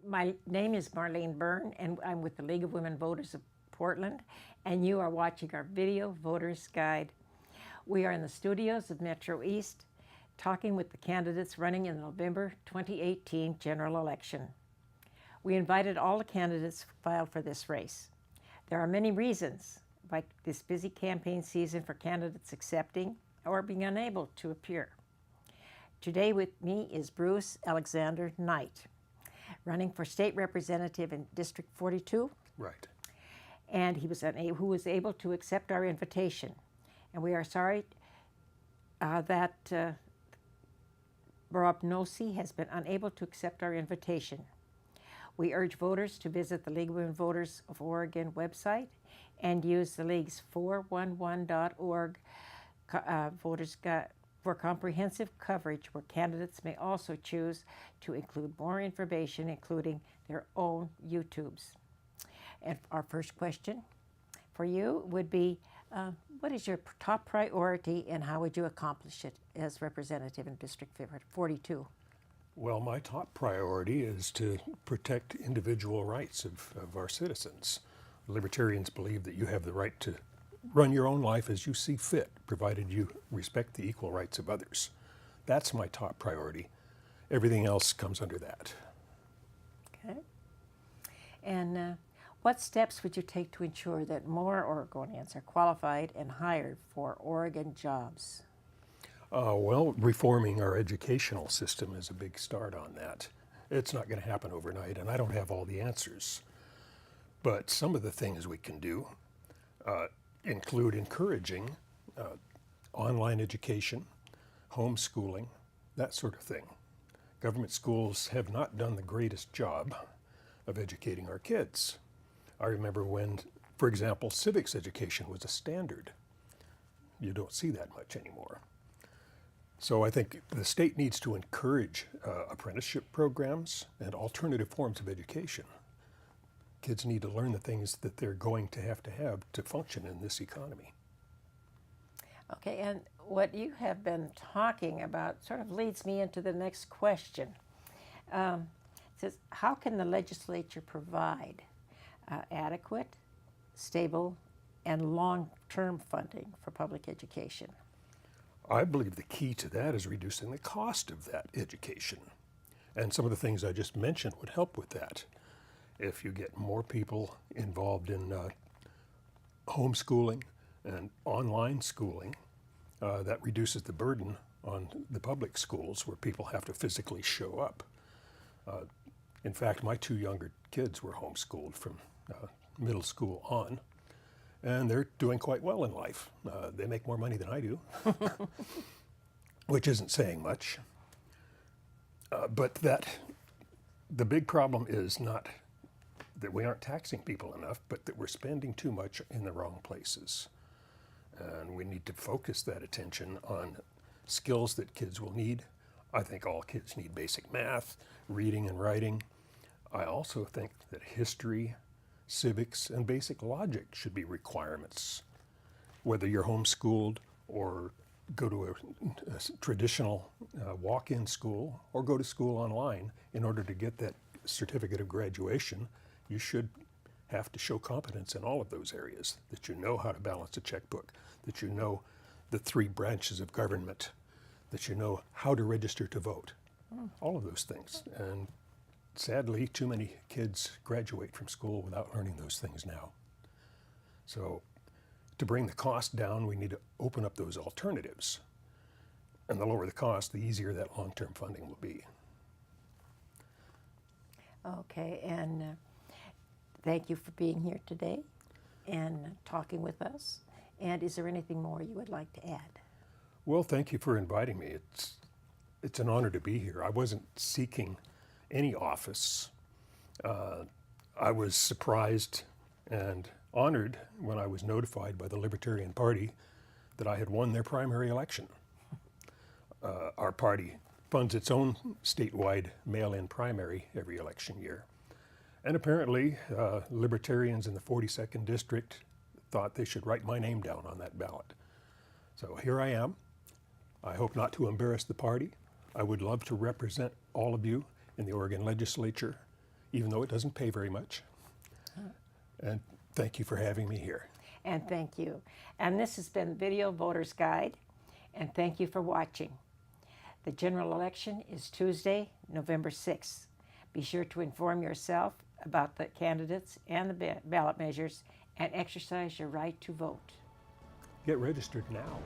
My name is Marlene Byrne, and I'm with the League of Women Voters of Portland, and you are watching our video Voters Guide. We are in the studios of MetroEast, talking with the candidates running in the November 2018 general election. We invited all the candidates filed for this race. There are many reasons, like this busy campaign season, for candidates accepting or being unable to appear. Today with me is Bruce Alexander Knight, running for state representative in District 42. Right. And who was able to accept our invitation. And we are sorry that Rob Nosey has been unable to accept our invitation. We urge voters to visit the League of Women Voters of Oregon website and use the League's 411.org Voters Guide for comprehensive coverage, where candidates may also choose to include more information, including their own YouTubes. And our first question for you would be, what is your top priority and how would you accomplish it as representative in District 42? Well, my top priority is to protect individual rights of our citizens. Libertarians believe that you have the right to run your own life as you see fit, provided you respect the equal rights of others. That's my top priority. Everything else comes under that. Okay. And what steps would you take to ensure that more Oregonians are qualified and hired for Oregon jobs? Well, reforming our educational system is a big start on that. It's not going to happen overnight, and I don't have all the answers. But some of the things we can do include encouraging online education, homeschooling, that sort of thing. Government schools have not done the greatest job of educating our kids. I remember when, for example, civics education was a standard. You don't see that much anymore. So I think the state needs to encourage apprenticeship programs and alternative forms of education. Kids need to learn the things that they're going to have to function in this economy. Okay, and what you have been talking about sort of leads me into the next question. It says, how can the legislature provide adequate, stable, and long-term funding for public education? I believe the key to that is reducing the cost of that education. And some of the things I just mentioned would help with that. If you get more people involved in homeschooling and online schooling, that reduces the burden on the public schools where people have to physically show up. In fact, my two younger kids were homeschooled from middle school on, and they're doing quite well in life. They make more money than I do, which isn't saying much. But the big problem is not that we aren't taxing people enough, but that we're spending too much in the wrong places. And we need to focus that attention on skills that kids will need. I think all kids need basic math, reading and writing. I also think that history, civics, and basic logic should be requirements. Whether you're homeschooled or go to a traditional walk-in school or go to school online, in order to get that certificate of graduation, you should have to show competence in all of those areas, that you know how to balance a checkbook, that you know the 3 branches of government, that you know how to register to vote, all of those things. And sadly, too many kids graduate from school without learning those things now. So to bring the cost down, we need to open up those alternatives. And the lower the cost, the easier that long-term funding will be. Okay, and thank you for being here today and talking with us. And is there anything more you would like to add? Well, thank you for inviting me. It's an honor to be here. I wasn't seeking any office. I was surprised and honored when I was notified by the Libertarian Party that I had won their primary election. Our party funds its own statewide mail-in primary every election year. And apparently, libertarians in the 42nd District thought they should write my name down on that ballot. So here I am. I hope not to embarrass the party. I would love to represent all of you in the Oregon legislature even though it doesn't pay very much. And thank you for having me here. And thank you. And this has been Video Voter's Guide, and thank you for watching. The general election is Tuesday, November 6th. Be sure to inform yourself about the candidates and the ballot measures and exercise your right to vote. Get registered now.